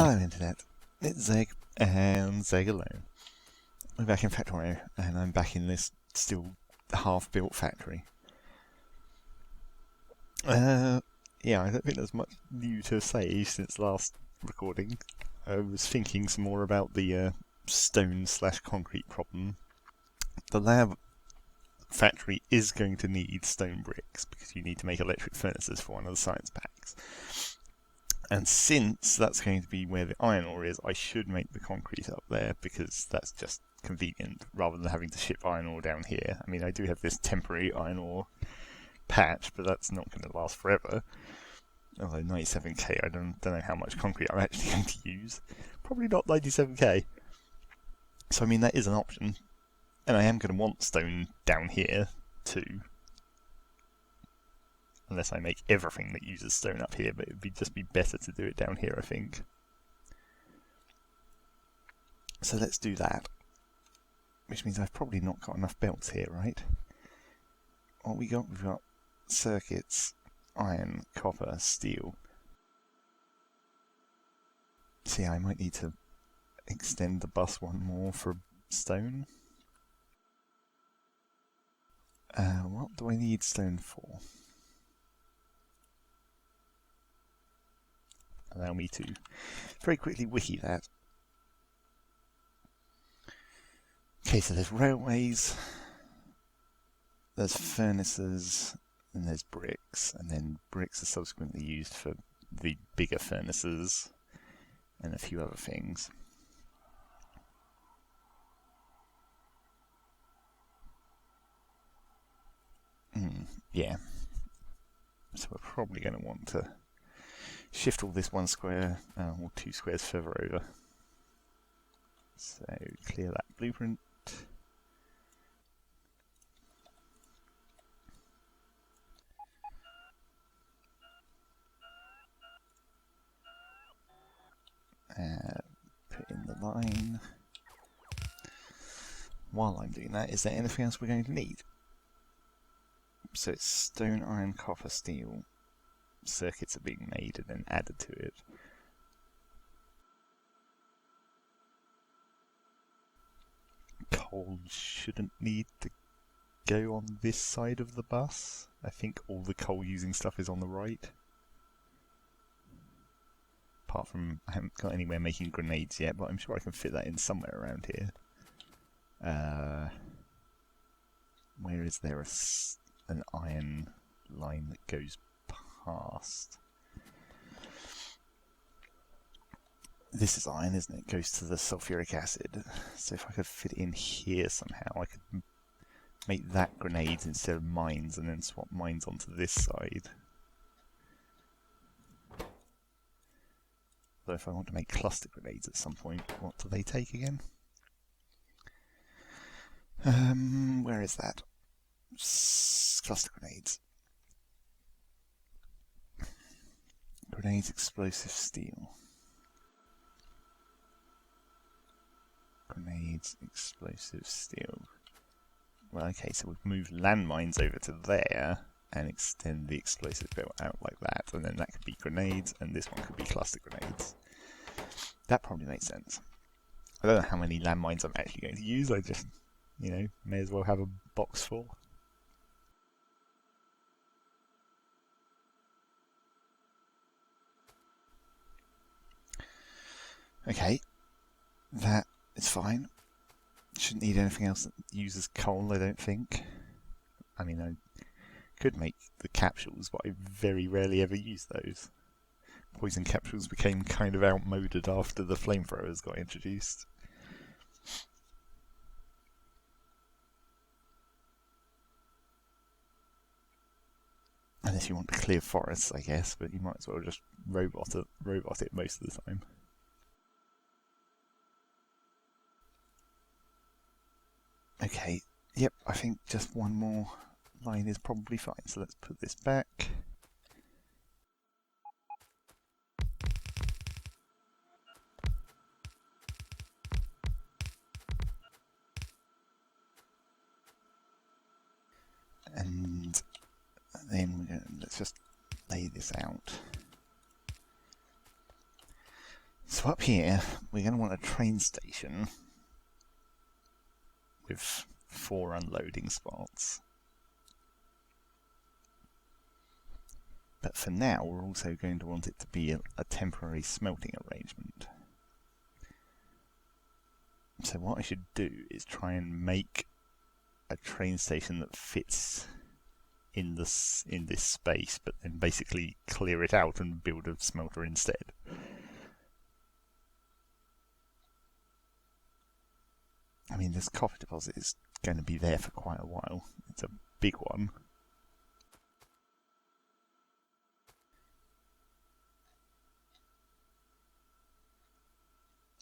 Hello Internet, it's Zeg and Zeg alone. We're back in Factorio and I'm back in this still half-built factory. Yeah, I don't think there's much new to say since last recording. I was thinking some more about the stone/concrete problem. The lab factory is going to need stone bricks because you need to make electric furnaces for one of the science packs. And since that's going to be where the iron ore is, I should make the concrete up there because that's just convenient rather than having to ship iron ore down here. I mean, I do have this temporary iron ore patch, but that's not going to last forever. Although 97k, I don't know how much concrete I'm actually going to use. Probably not 97k. So, I mean, that is an option. And I am going to want stone down here too. Unless I make everything that uses stone up here, but it would just be better to do it down here, I think. So let's do that. Which means I've probably not got enough belts here, right? What we got? We've got circuits, iron, copper, steel. See, I might need to extend the bus one more for stone. What do I need stone for? Allow me to very quickly wiki that. Okay, so there's railways, there's furnaces, and there's bricks, and then bricks are subsequently used for the bigger furnaces and a few other things. Yeah. So we're probably going to want to shift all this one square, or two squares further over. So clear that blueprint. Put in the line. While I'm doing that, is there anything else we're going to need? So it's stone, iron, copper, steel. Circuits are being made and then added to it. Coal shouldn't need to go on this side of the bus. I think all the coal using stuff is on the right. Apart from, I haven't got anywhere making grenades yet, but I'm sure I can fit that in somewhere around here. Where is there an iron line that goes past? This is iron, isn't it? It goes to the sulfuric acid. So if I could fit it in here somehow, I could make that grenades instead of mines and then swap mines onto this side. Though if I want to make cluster grenades at some point, what do they take again? Where is that? Cluster grenades. Grenades, explosive, steel. Grenades, explosive, steel. Well, okay, so we've moved landmines over to there and extend the explosive belt out like that, and then that could be grenades, and this one could be cluster grenades. That probably makes sense. I don't know how many landmines I'm actually going to use, I just, may as well have a box full. Okay, that is fine. Shouldn't need anything else that uses coal, I don't think. I mean, I could make the capsules, but I very rarely ever use those. Poison capsules became kind of outmoded after the flamethrowers got introduced. Unless you want to clear forests, I guess, but you might as well just robot it most of the time. Okay, yep, I think just one more line is probably fine, so let's put this back. And then let's just lay this out. So up here, we're going to want a train station with 4 unloading spots. But for now, we're also going to want it to be a temporary smelting arrangement. So what I should do is try and make a train station that fits in this space, but then basically clear it out and build a smelter instead. I mean, this copper deposit is going to be there for quite a while. It's a big one.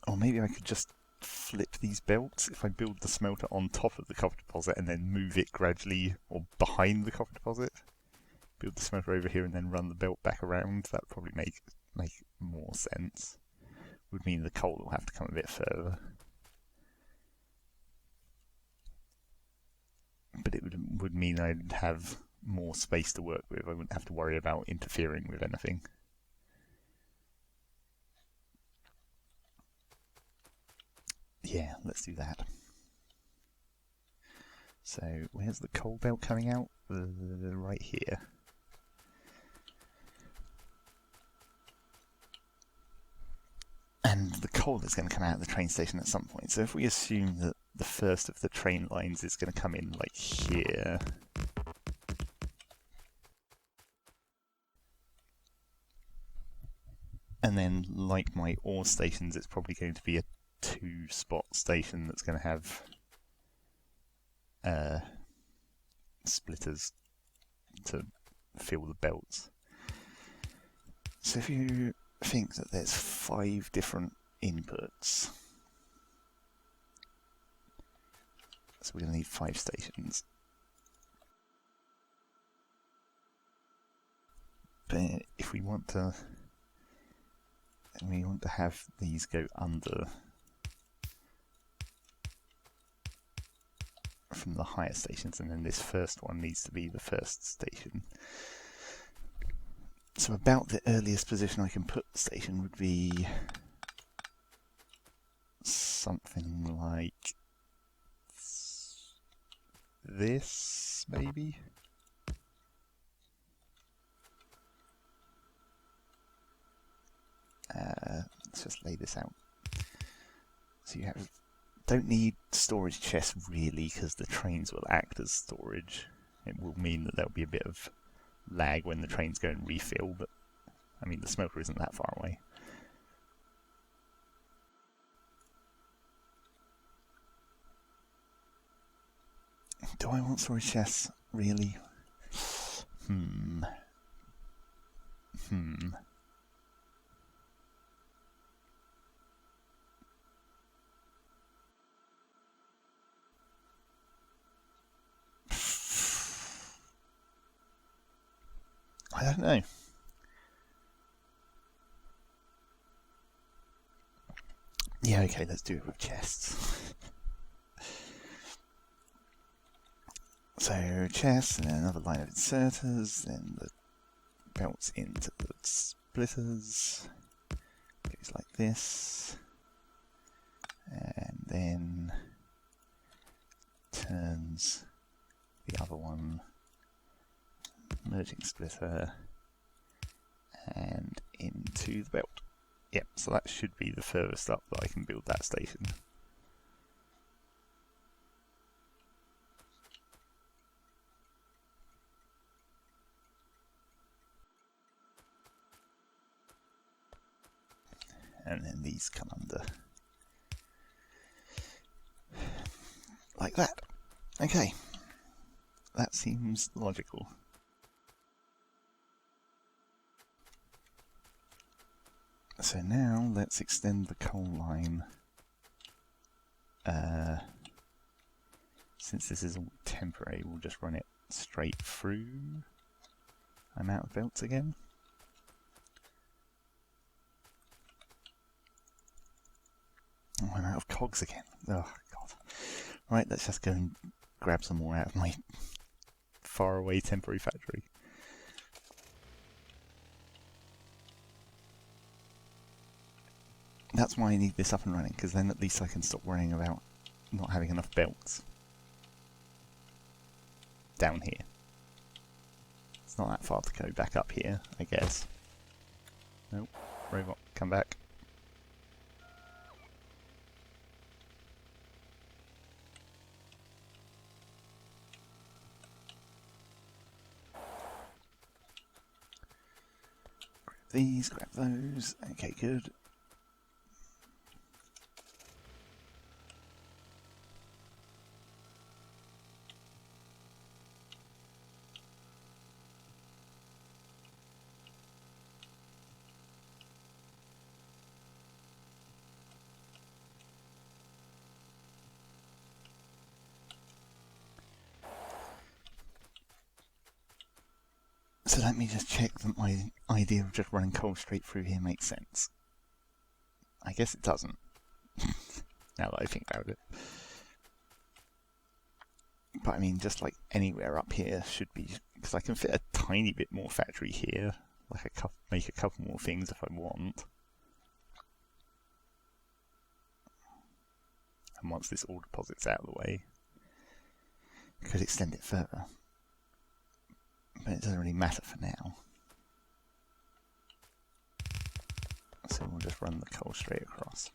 Or maybe I could just flip these belts if I build the smelter on top of the copper deposit and then move it gradually, or behind the copper deposit. Build the smelter over here and then run the belt back around. That would probably make more sense. Would mean the coal will have to come a bit further. But it would mean I'd have more space to work with. I wouldn't have to worry about interfering with anything. Yeah, let's do that. So, where's the coal belt coming out? Right here. And the coal is going to come out of the train station at some point. So if we assume that the first of the train lines is going to come in like here. And then, like my ore stations, it's probably going to be a 2-spot station that's going to have splitters to fill the belts. So if you think that there's 5 different inputs, so we're going to need 5 stations. But if we want to have these go under from the higher stations, and then this first one needs to be the first station. So about the earliest position I can put the station would be something like this, maybe? Let's just lay this out. So you don't need storage chests really, because the trains will act as storage. It will mean that there'll be a bit of lag when the trains go and refill, but I mean the smelter isn't that far away. Do I want storage chests? Really? I don't know. Yeah, okay, let's do it with chests. So, chests, and then another line of inserters, then the belts into the splitters. Goes like this. And then turns the other one, merging splitter, and into the belt. Yep, so that should be the furthest up that I can build that station. And then these come under. Like that. Okay. That seems logical. So now let's extend the coal line. Since this is all temporary, we'll just run it straight through. I'm out of belts again. Oh, I'm out of cogs again. Oh, God. Right, let's just go and grab some more out of my faraway temporary factory. That's why I need this up and running, because then at least I can stop worrying about not having enough belts down here. It's not that far to go back up here, I guess. Nope. Robot, come back. Grab these, grab those. Okay, good. So let me just check that my idea of just running coal straight through here makes sense. I guess it doesn't, now that I think about it. But I mean, just like anywhere up here should be, because I can fit a tiny bit more factory here, like make a couple more things if I want. And once this ore deposit's out of the way, I could extend it further. But it doesn't really matter for now. So we'll just run the coal straight across.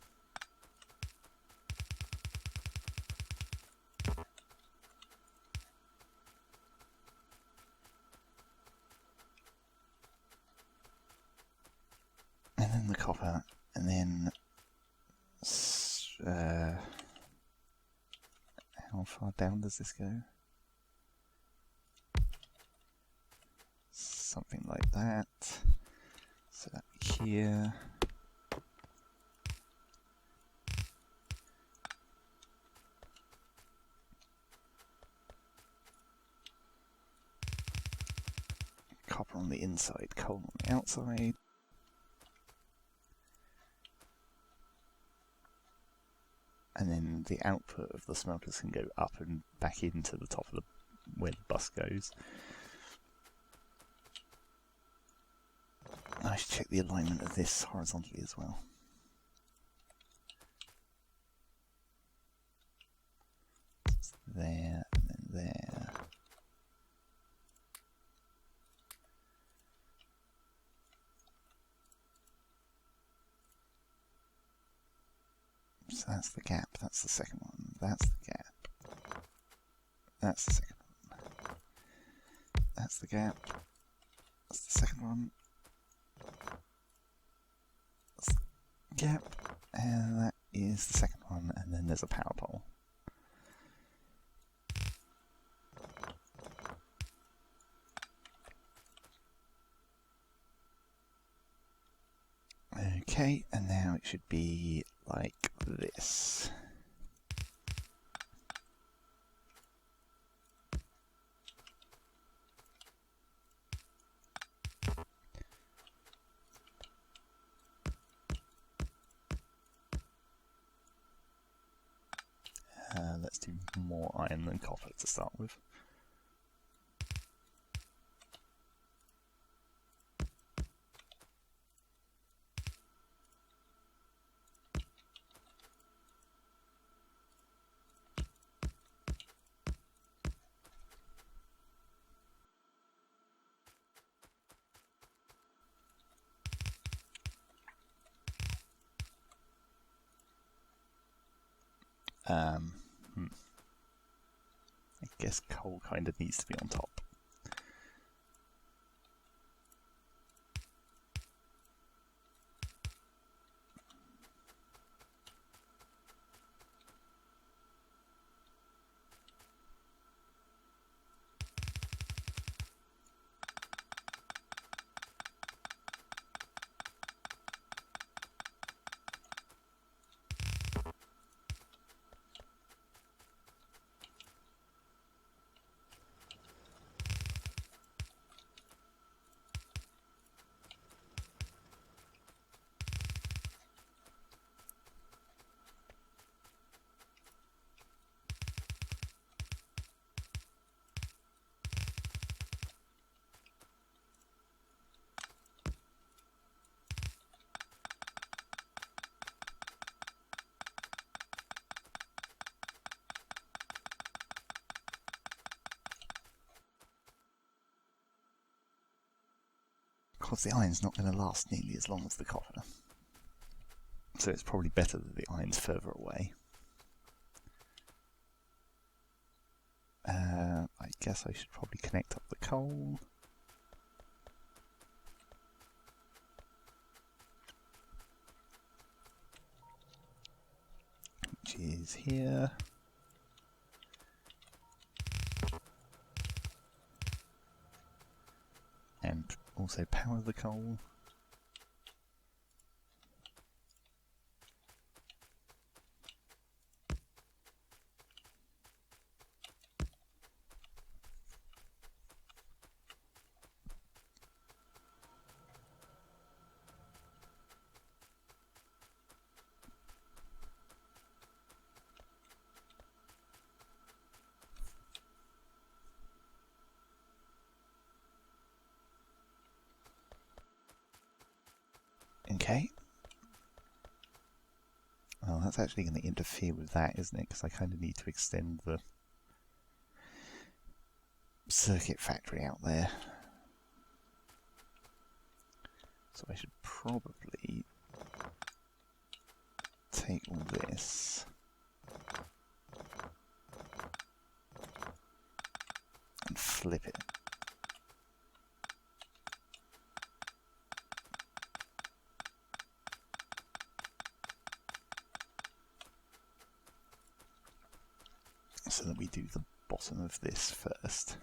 And then the copper, and then how far down does this go? Something like that. So that here. Copper on the inside, coal on the outside. And then the output of the smelters can go up and back into the top of the where the bus goes. I should check the alignment of this horizontally as well. It's there and then there. So that's the gap, that's the second one, that's the gap. That's the second one. That's the gap. That's the second one. That's the gap. And that is the second one, and then there's a power pole. Okay, and now it should be like this. Let's do more iron than copper to start with. I guess coal kind of needs to be on top. course, the iron's not going to last nearly as long as the copper. So it's probably better that the iron's further away. I guess I should probably connect up the coal. Which is here. And also power the coal. Okay. Well, that's actually going to interfere with that, isn't it? Because I kind of need to extend the circuit factory out there. So I should probably take all this and flip it. So that we do the bottom of this first.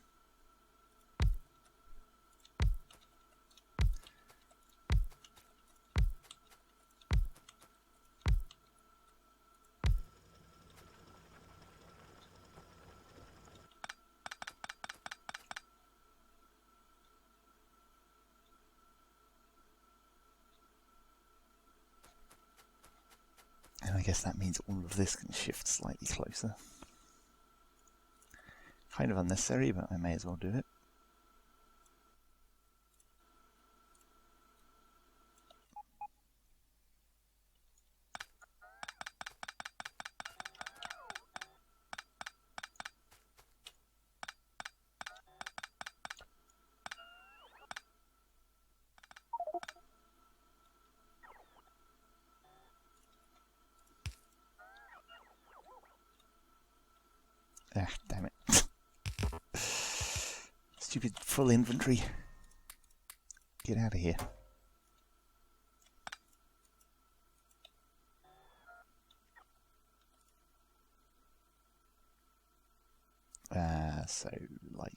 And I guess that means all of this can shift slightly closer. Kind of unnecessary, but I may as well do it. Ah, damn it. Stupid full inventory. Get out of here. So, like,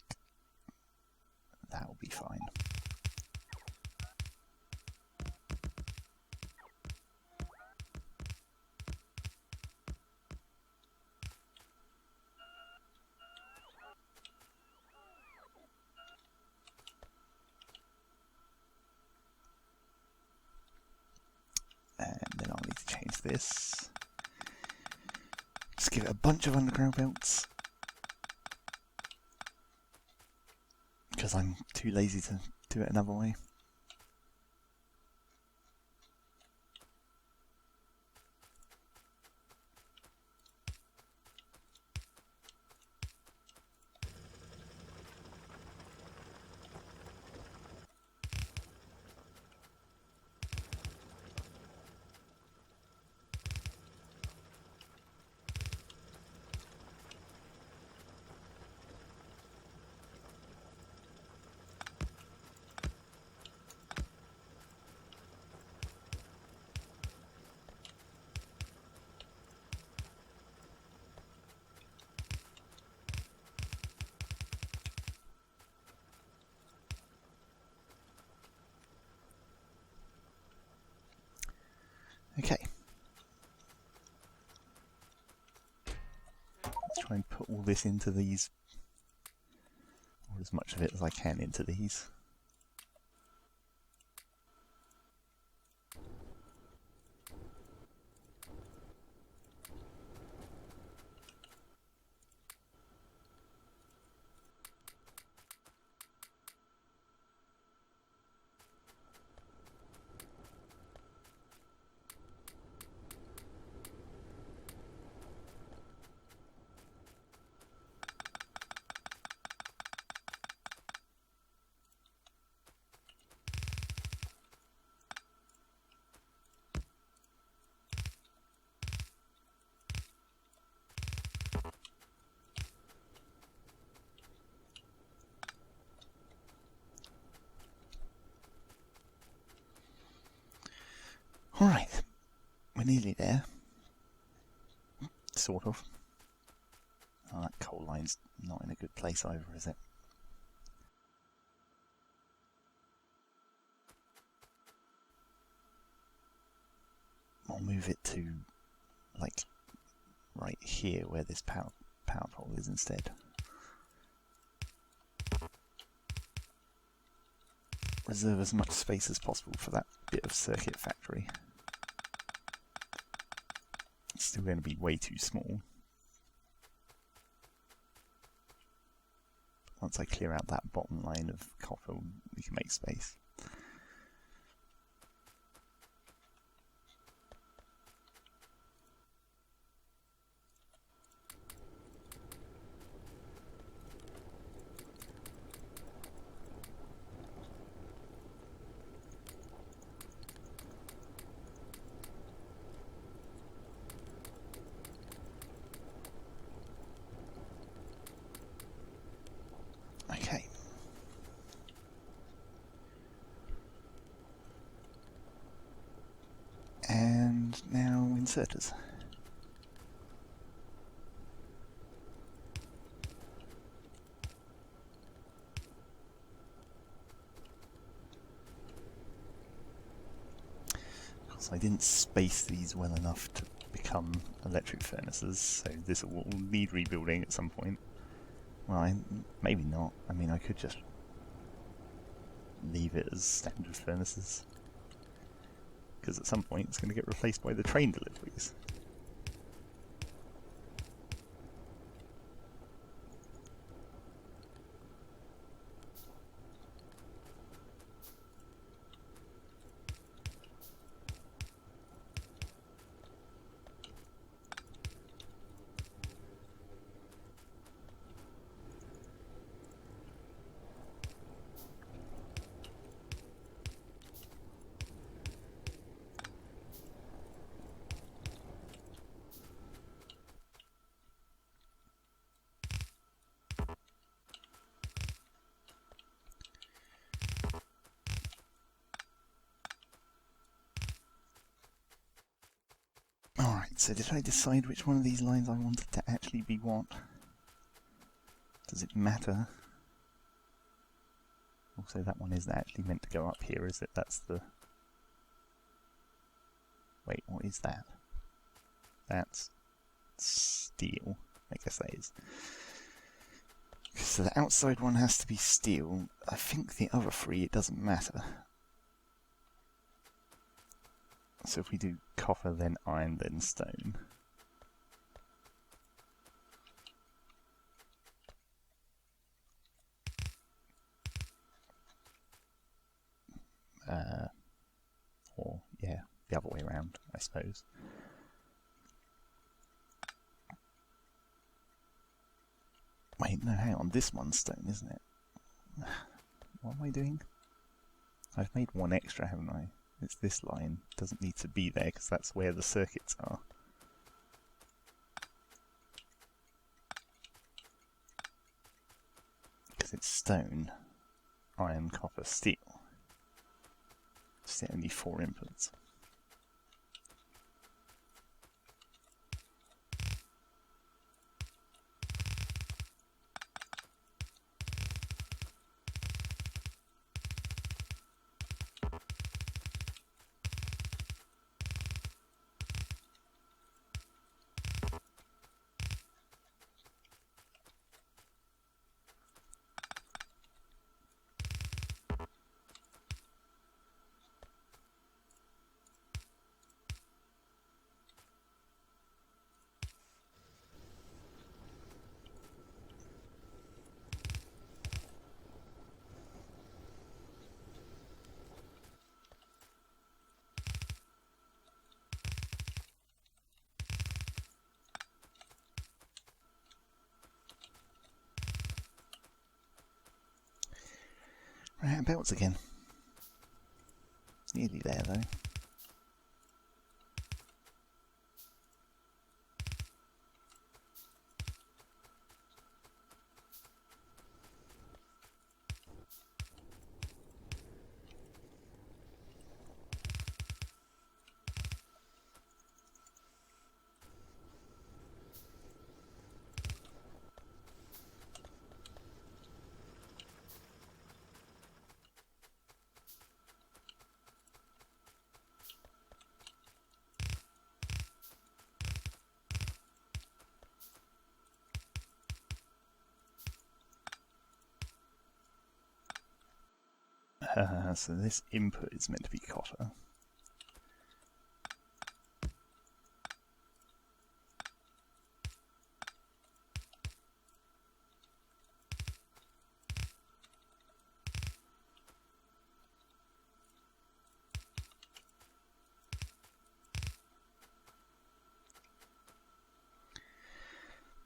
that'll be fine. And then I'll need to change this. Just give it a bunch of underground belts. Because I'm too lazy to do it another way. Okay. Let's try and put all this into these, or as much of it as I can into these. We're nearly there. Sort of. Oh, that coal line's not in a good place either, is it? I'll move it to, like, right here where this power pole is instead. Reserve as much space as possible for that bit of circuit factory. It's still going to be way too small. Once I clear out that bottom line of copper, we can make space. Okay. And now inserters. Of course, I didn't space these well enough to become electric furnaces, so this will need rebuilding at some point. Well, maybe not. I mean, I could just leave it as standard furnaces, because at some point it's going to get replaced by the train deliveries. Alright, so did I decide which one of these lines I wanted to actually be what? Does it matter? Also, that one isn't actually meant to go up here, is it? That's the... Wait, what is that? That's steel. I guess that is. So the outside one has to be steel. I think the other three, it doesn't matter. So if we do copper, then iron, then stone. Or, yeah, the other way around, I suppose. Wait, no, hang on, this one's stone, isn't it? What am I doing? I've made one extra, haven't I? It's this line. Doesn't need to be there, because that's where the circuits are. Because it's stone, iron, copper, steel. It's only 4 inputs. Right, belts again. Nearly there though. So this input is meant to be copper.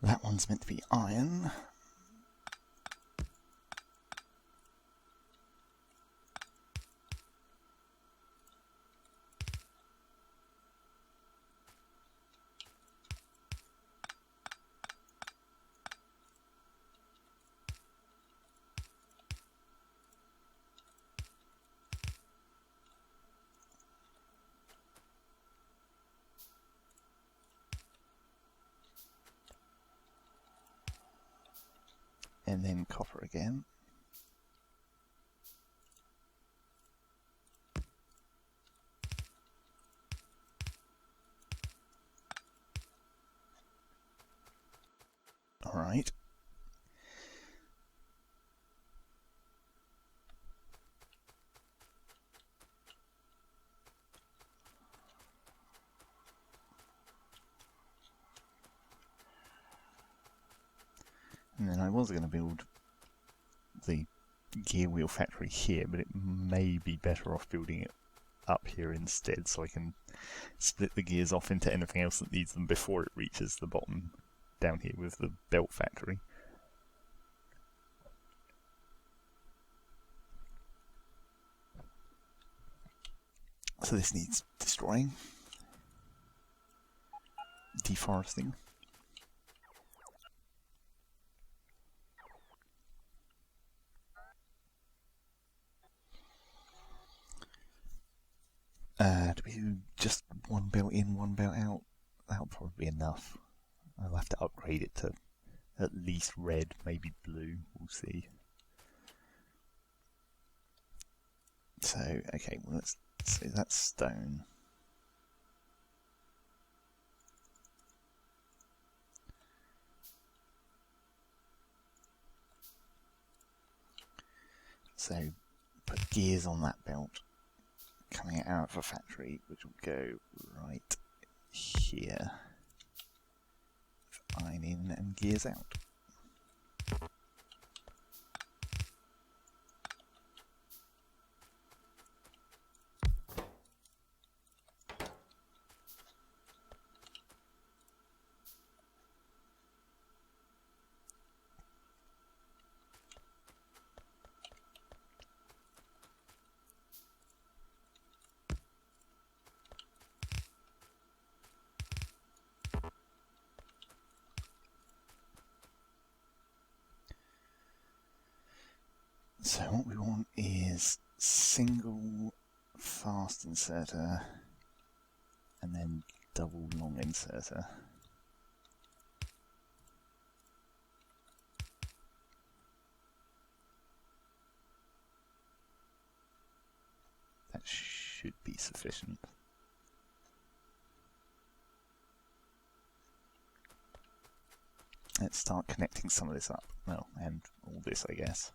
That one's meant to be iron. And then copper again. Alright. And then I was going to build the gear wheel factory here, but it may be better off building it up here instead, so I can split the gears off into anything else that needs them before it reaches the bottom down here with the belt factory. So this needs destroying, deforesting. Do we do just one belt in, one belt out? That'll probably be enough. I'll have to upgrade it to at least red, maybe blue, we'll see. So, okay, well, let's say that's stone. So, put gears on that belt coming out of a factory, which will go right here. Iron in and gears out. So what we want is single fast inserter and then double long inserter. That should be sufficient. Let's start connecting some of this up. Well, and all this, I guess.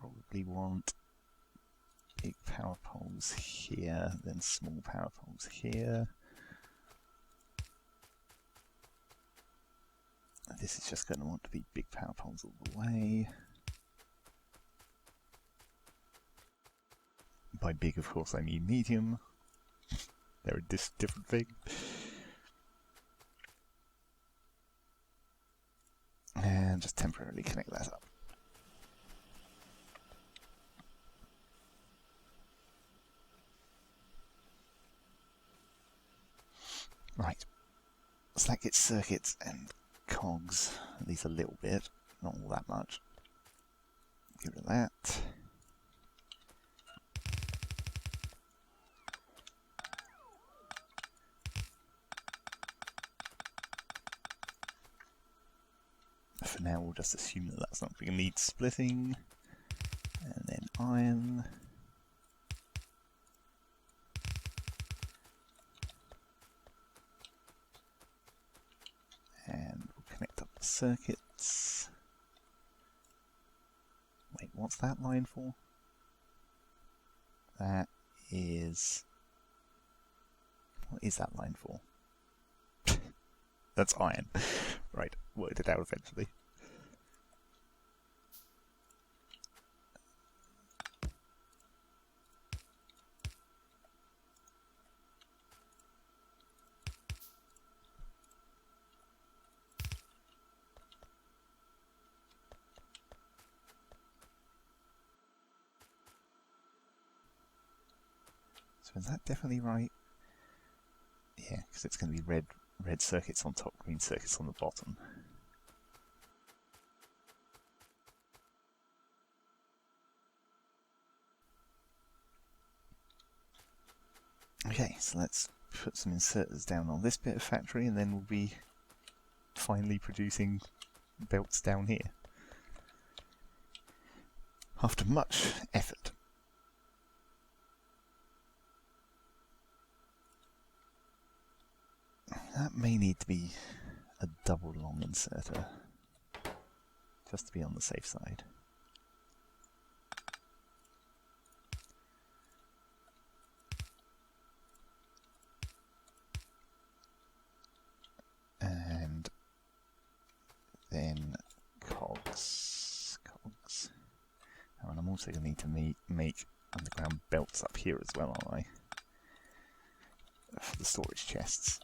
Probably want big power poles here, then small power poles here. This is just going to want to be big power poles all the way. By big, of course, I mean medium. They're a different thing. And just temporarily connect that up. Right, so that gets circuits and cogs, at least a little bit, not all that much. Get rid of that. For now, we'll just assume that that's not going to need splitting. And then iron. And we'll connect up the circuits. Wait, what's that line for? That is... What is that line for? That's iron. Right, worked it out eventually. So is that definitely right? Yeah, because it's going to be red circuits on top, green circuits on the bottom. Okay, so let's put some inserters down on this bit of factory, and then we'll be finally producing belts down here. After much effort. That may need to be a double long inserter, just to be on the safe side. And then cogs. Oh, and I'm also going to need to make underground belts up here as well, aren't I? For the storage chests.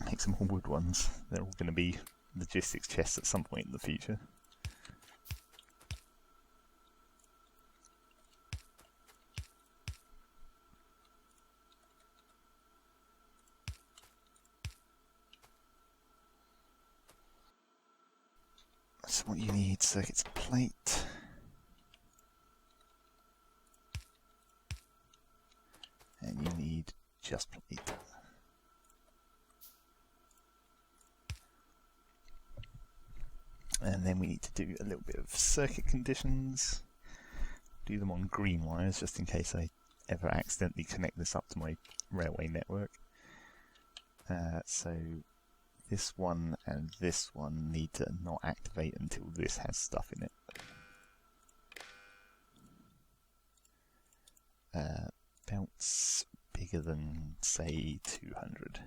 Make some more wood ones. They're all going to be logistics chests at some point in the future. So what you need, circuits plate. And you need just plate. And then we need to do a little bit of circuit conditions. Do them on green wires, just in case I ever accidentally connect this up to my railway network. So this one and this one need to not activate until this has stuff in it. Belts bigger than, say, 200.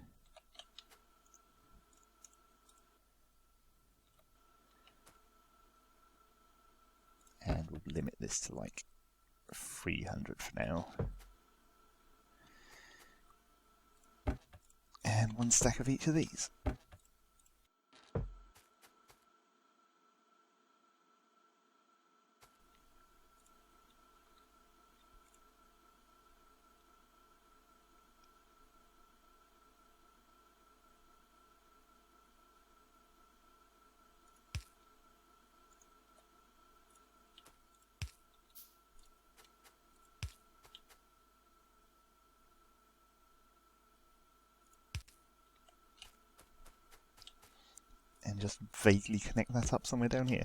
And we'll limit this to like 300 for now. And one stack of each of these. And just vaguely connect that up somewhere down here.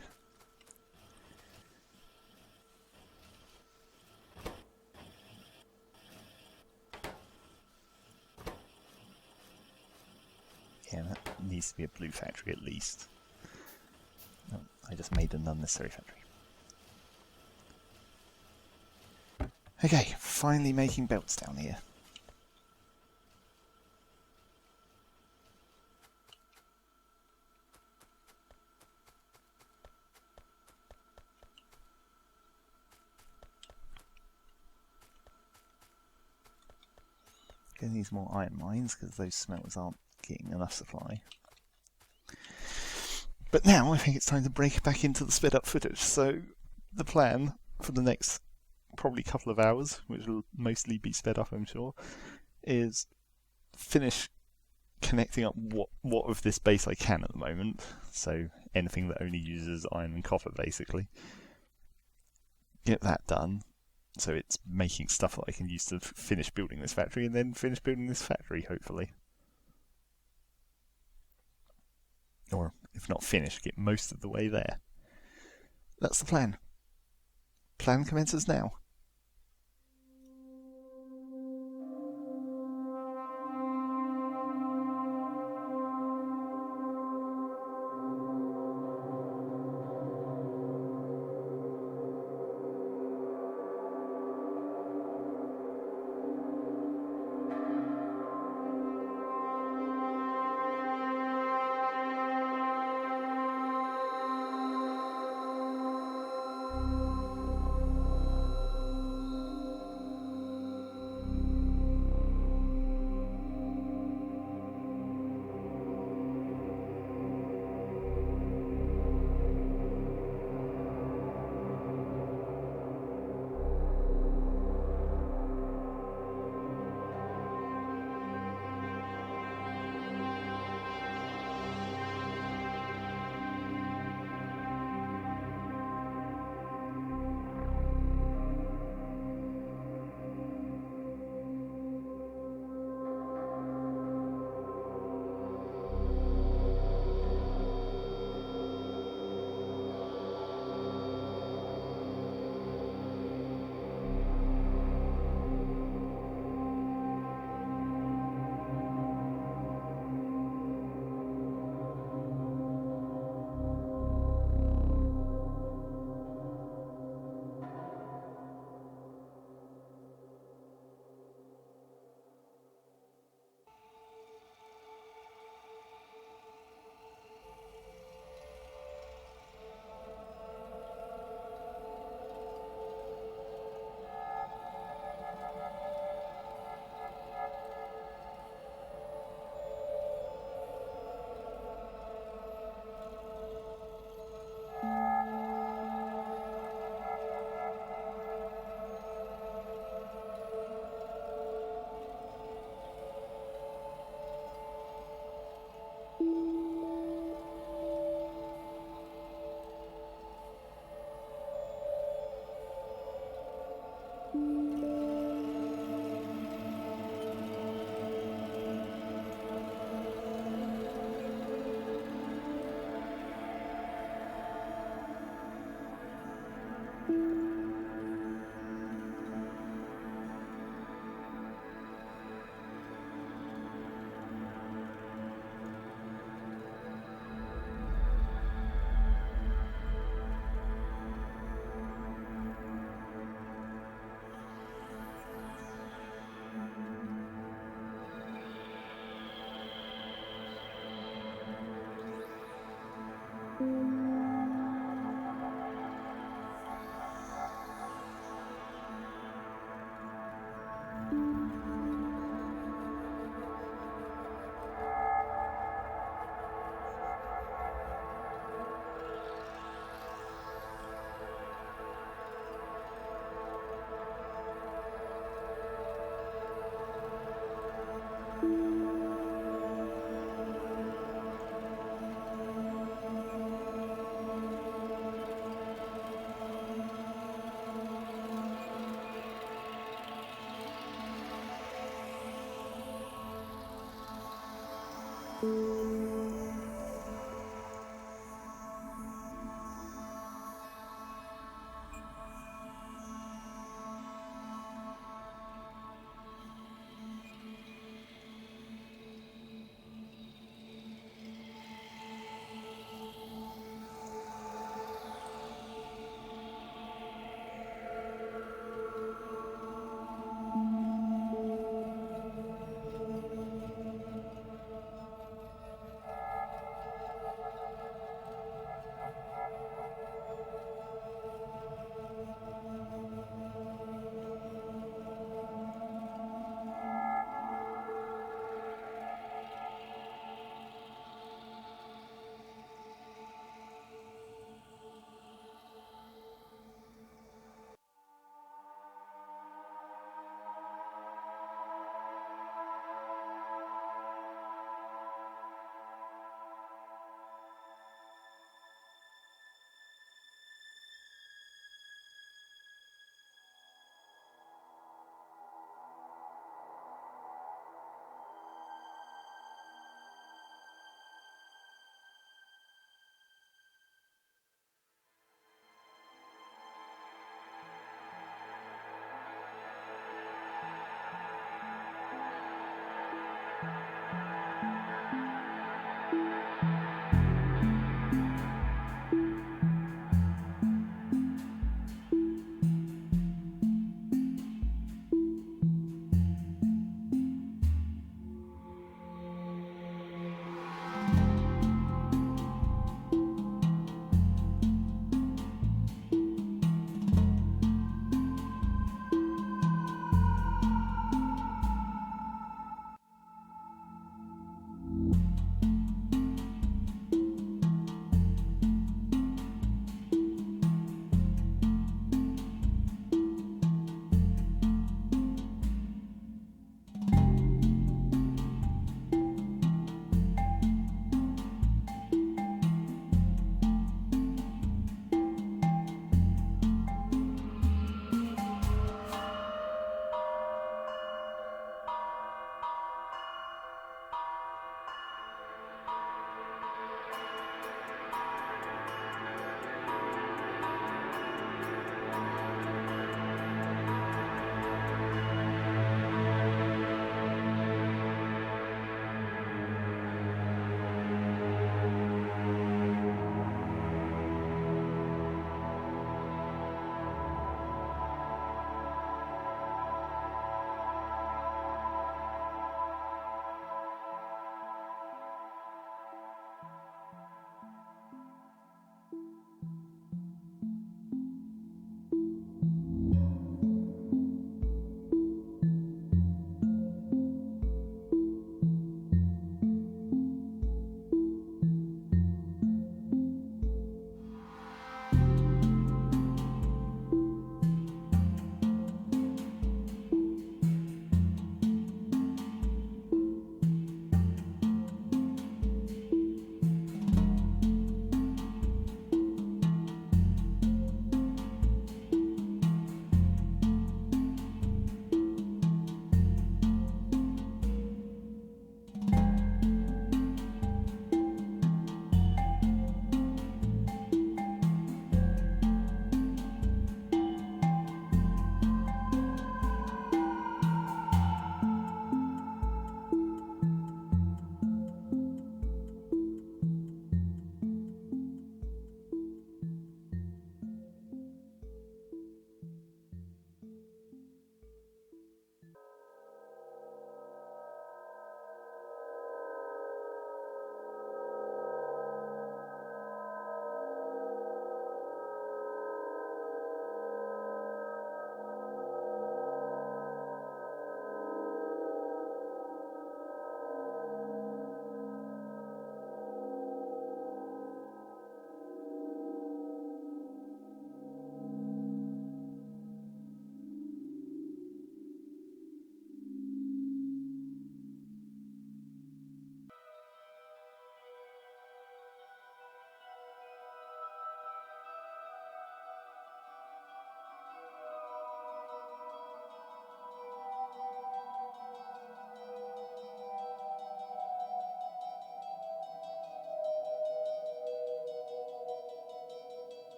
Yeah, that needs to be a blue factory at least. No, I just made an unnecessary factory. Okay, finally making belts down here. Gonna need more iron mines because those smelters aren't getting enough supply. But now I think it's time to break back into the sped up footage. So the plan for the next probably couple of hours, which will mostly be sped up I'm sure, is finish connecting up what of this base I can at the moment. So anything that only uses iron and copper basically. Get that done. So it's making stuff that I can use to finish building this factory and then finish building this factory, hopefully. Or, if not finish, get most of the way there. That's the plan. Plan commences now.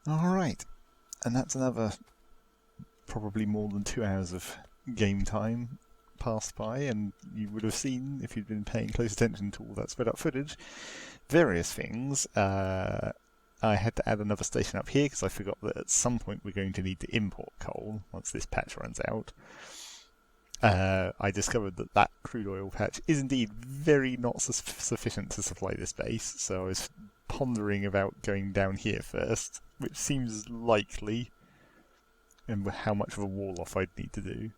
Alright, and that's another probably more than 2 hours of game time passed by, and you would have seen, if you'd been paying close attention to all that sped up footage, various things. I had to add another station up here because I forgot that at some point we're going to need to import coal once this patch runs out. I discovered that that crude oil patch is indeed very not sufficient to supply this base, so I was pondering about going down here first, which seems likely, and how much of a wall off I'd need to do.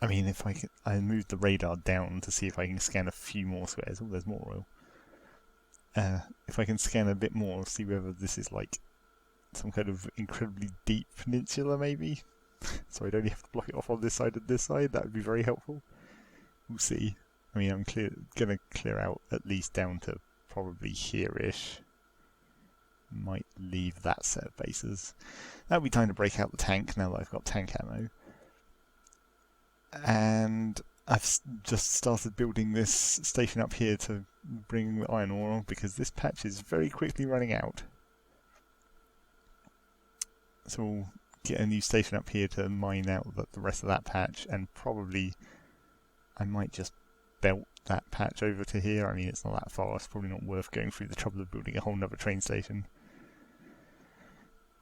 I mean, if I moved the radar down to see if I can scan a few more squares. Oh, there's more oil. If I can scan a bit more, see whether this is like some kind of incredibly deep peninsula, maybe. So I'd only have to block it off on this side and this side. That would be very helpful. We'll see. I mean, I'm gonna clear out at least down to probably here-ish. Might leave that set of bases. That'll be time to break out the tank now that I've got tank ammo. And I've just started building this station up here to bring the iron ore because this patch is very quickly running out. So we'll get a new station up here to mine out the rest of that patch, and probably I might just belt that patch over to here. I mean, it's not that far, it's probably not worth going through the trouble of building a whole nother train station.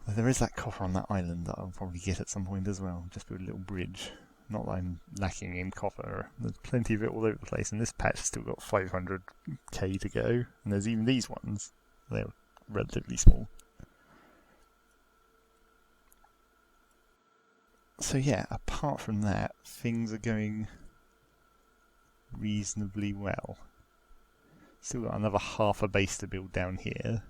There is that copper on that island that I'll probably get at some point as well, just build a little bridge. Not that I'm lacking in copper, there's plenty of it all over the place, and this patch has still got 500k to go, and there's even these ones, they're relatively small. So yeah, apart from that, things are going reasonably well. Still got another half a base to build down here.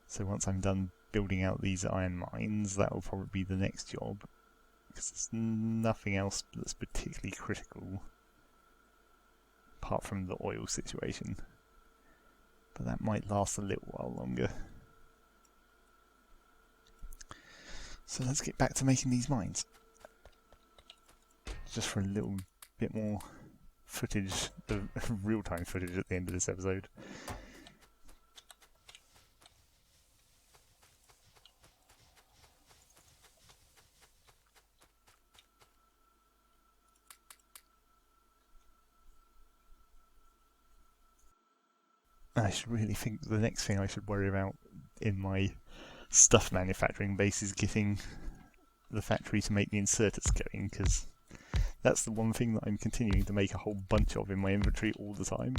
So once I'm done building out these iron mines, that will probably be the next job. Because there's nothing else that's particularly critical apart from the oil situation. But that might last a little while longer. So let's get back to making these mines. Just for a little bit more footage, real-time footage at the end of this episode. I should really think the next thing I should worry about in my stuff manufacturing base is getting the factory to make the inserters going, because that's the one thing that I'm continuing to make a whole bunch of in my inventory all the time.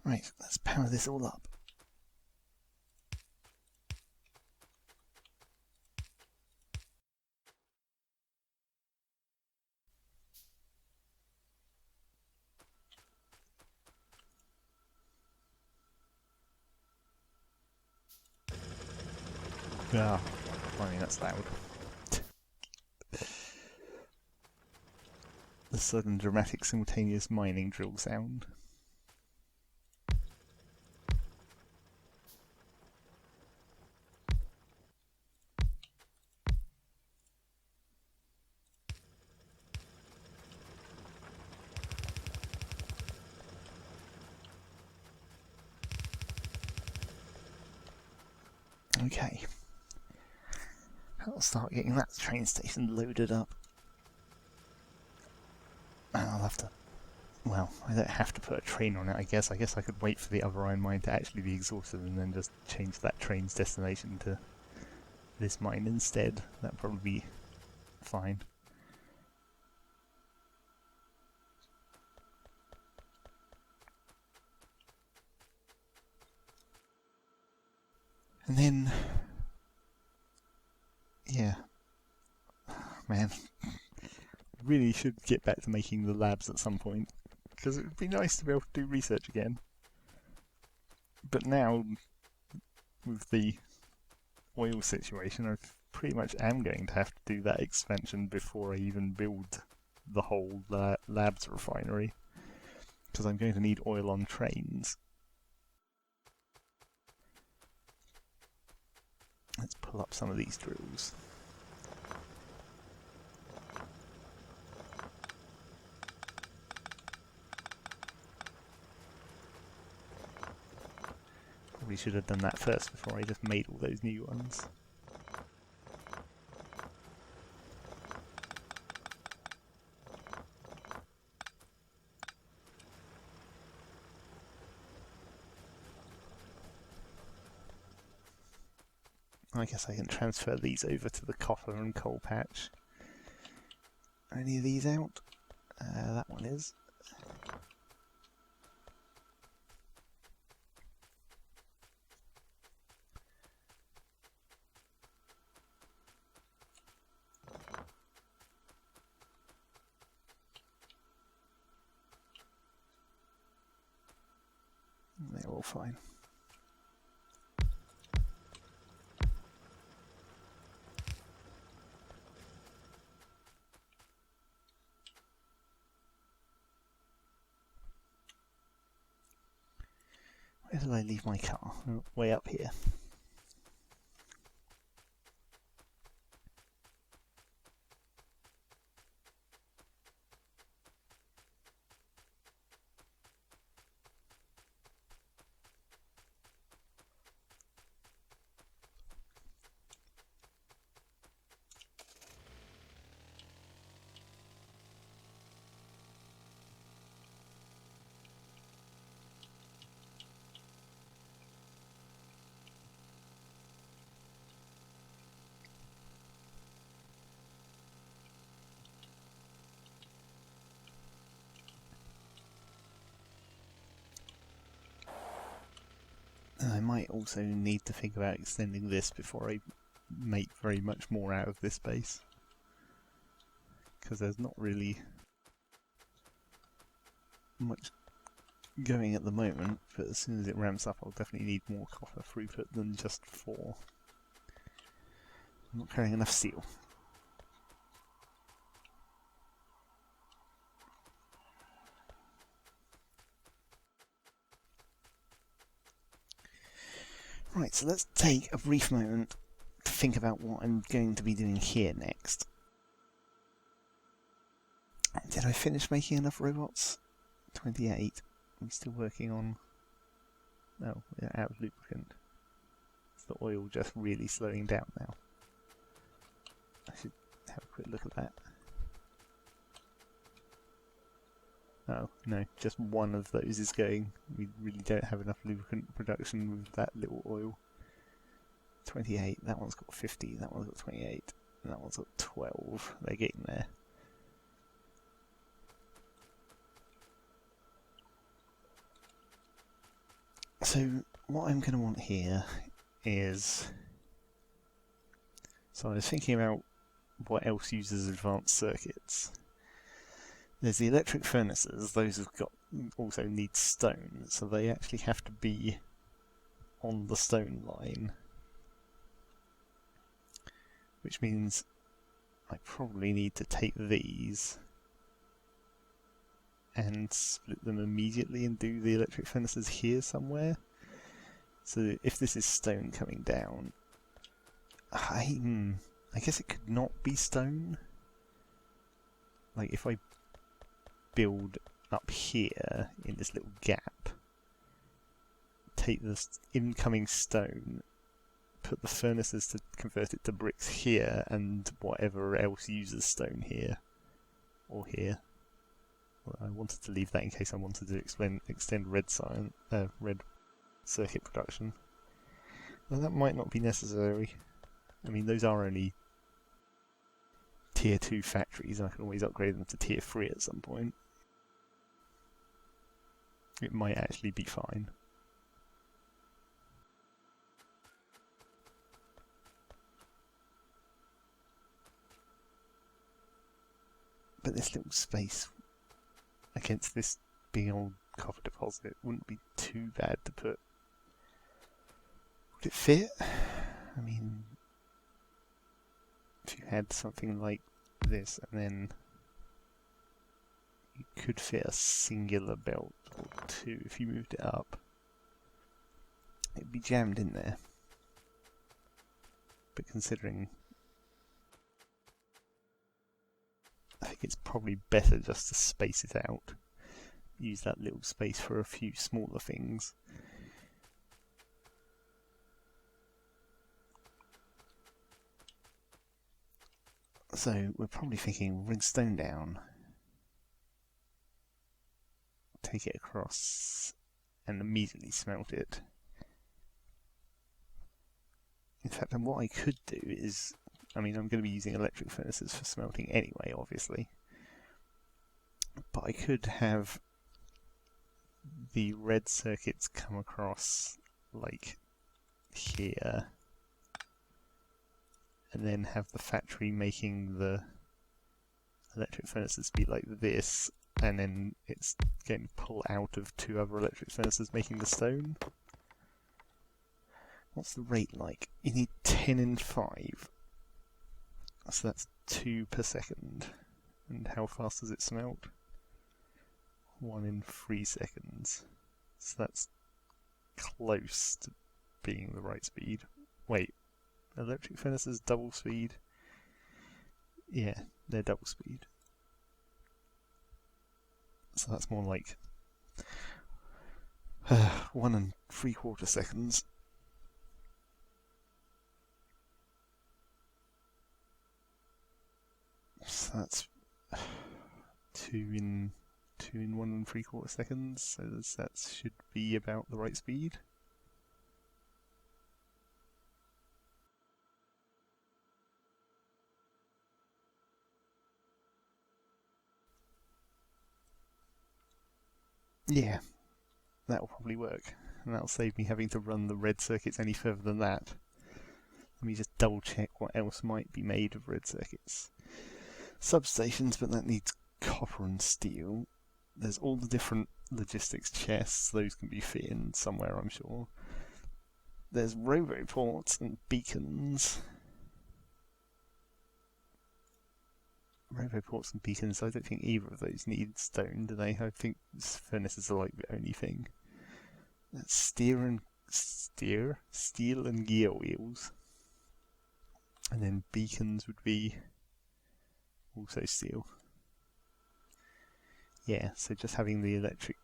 Right, let's power this all up. Ah, I mean, that's loud. The sudden dramatic simultaneous mining drill sound. Okay. I'll start getting that train station loaded up. I'll have to... Well, I don't have to put a train on it, I guess. I guess I could wait for the other iron mine to actually be exhausted and then just change that train's destination to this mine instead. That'd probably be fine. And then... yeah. Man, really should get back to making the labs at some point, because it would be nice to be able to do research again. But now, with the oil situation, I pretty much am going to have to do that expansion before I even build the whole labs refinery, because I'm going to need oil on trains. Let's pull up some of these drills. Probably should have done that first before I just made all those new ones. I guess I can transfer these over to the copper and coal patch. Are any of these out? That one is. They're all fine. Where did I leave my car? Oh, way up here. I might also need to think about extending this before I make very much more out of this base, because there's not really much going at the moment, but as soon as it ramps up I'll definitely need more copper throughput than just 4. I'm not carrying enough steel. Right, so let's take a brief moment to think about what I'm going to be doing here next. Did I finish making enough robots? 28. I'm still working on... Oh, we're out of lubricant. Is the oil just really slowing down now? I should have a quick look at that. Oh, no, just one of those is going. We really don't have enough lubricant production with that little oil. 28, that one's got 50, that one's got 28, and that one's got 12. They're getting there. So, what I'm going to want here is... So I was thinking about what else uses advanced circuits. There's the electric furnaces, those have got also need stone, so they actually have to be on the stone line. Which means I probably need to take these and split them immediately and do the electric furnaces here somewhere. So if this is stone coming down, I guess it could not be stone. Like if I build up here in this little gap, take the incoming stone, put the furnaces to convert it to bricks here, and whatever else uses stone here or here. Well, I wanted to leave that in case I wanted to extend red circuit production. Well, that might not be necessary. I mean, those are only tier 2 factories, and I can always upgrade them to tier 3 at some point. It might actually be fine. But this little space against this big old copper deposit wouldn't be too bad to put. Would it fit? I mean, if you had something like this and then you could fit a singular belt or two if you moved it up. It'd be jammed in there. But considering, I think it's probably better just to space it out. Use that little space for a few smaller things. So we're probably thinking ring stone down, take it across and immediately smelt it. In fact, and what I could do is, I mean, I'm going to be using electric furnaces for smelting anyway, obviously. But I could have the red circuits come across like here, and then have the factory making the electric furnaces be like this, and then it's going to pull out of two other electric furnaces making the stone. What's the rate like? You need 10 in 5. So that's 2 per second. And how fast does it smelt? 1 in 3 seconds. So that's close to being the right speed. Wait, electric furnaces double speed? Yeah, they're double speed. So that's more like 1 3/4 seconds. So that's 2 in 1 3/4 seconds. So that should be about the right speed. Yeah, that'll probably work, and that'll save me having to run the red circuits any further than that. Let me just double check what else might be made of red circuits. Substations, but that needs copper and steel. There's all the different logistics chests, those can be fit in somewhere, I'm sure. There's roboports and beacons. Roboports and beacons, I don't think either of those need stone, do they? I think furnaces are like the only thing. That's steel and gear wheels. And then beacons would be also steel. Yeah, so just having the electric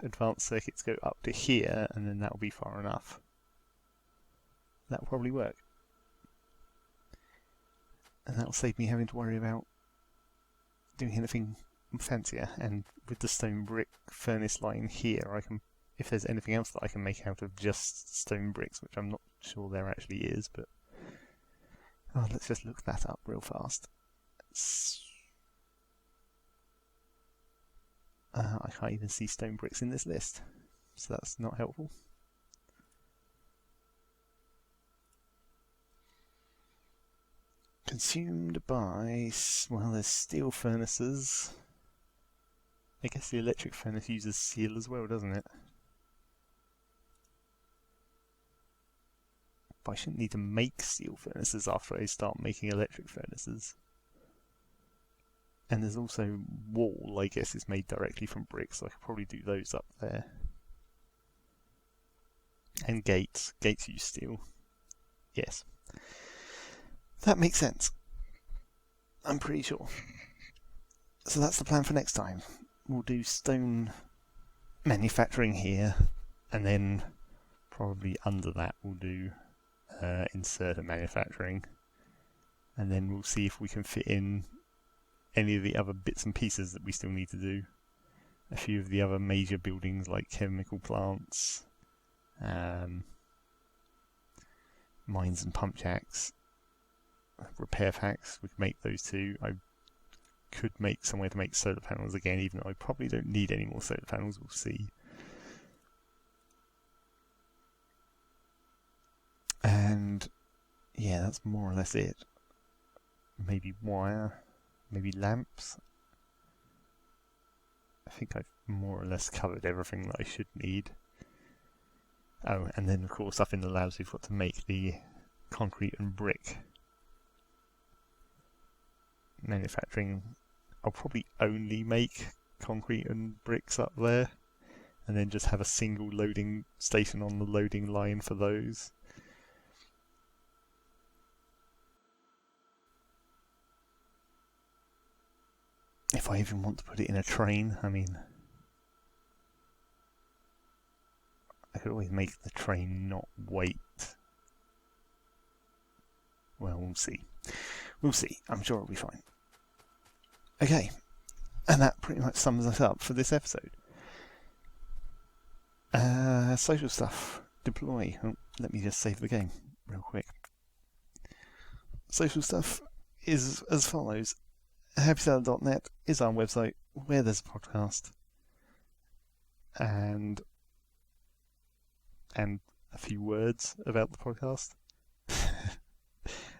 advanced circuits go up to here, and then that'll be far enough. That'll probably work. And that'll save me having to worry about doing anything fancier. And with the stone brick furnace line here, I can, if there's anything else that I can make out of just stone bricks, which I'm not sure there actually is, but let's just look that up real fast. I can't even see stone bricks in this list, so that's not helpful. Consumed by, well, there's steel furnaces. I guess the electric furnace uses steel as well, doesn't it? But I shouldn't need to make steel furnaces after I start making electric furnaces. And there's also wall, I guess, is made directly from bricks, so I could probably do those up there. And gates. Gates use steel. Yes. That makes sense. I'm pretty sure. So that's the plan for next time. We'll do stone manufacturing here, and then probably under that we'll do inserter manufacturing. And then we'll see if we can fit in any of the other bits and pieces that we still need to do. A few of the other major buildings like chemical plants, mines and pump jacks, repair packs, we could make those too. I could make somewhere to make solar panels again, even though I probably don't need any more solar panels, we'll see. And yeah, that's more or less it. Maybe wire. maybe lamps. I think I've more or less covered everything that I should need. Oh, and then of course up in the labs we've got to make the concrete and brick. Manufacturing, I'll probably only make concrete and bricks up there, and then just have a single loading station on the loading line for those. If I even want to put it in a train, I mean, I could always make the train not wait. Well, we'll see. We'll see. I'm sure it'll be fine. Okay, and that pretty much sums us up for this episode. Social stuff. Deploy. Oh, let me just save the game real quick. Social stuff is as follows. happysalad.net is our website where there's a podcast and a few words about the podcast.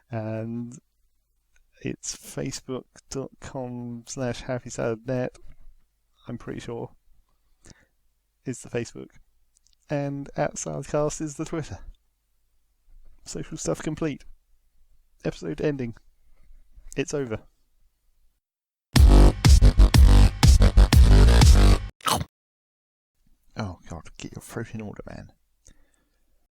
And it's facebook.com/happysaladnet, I'm pretty sure, is the Facebook. And @saladcast is the Twitter. Social stuff complete. Episode ending. It's over. Oh God, get your throat in order, man.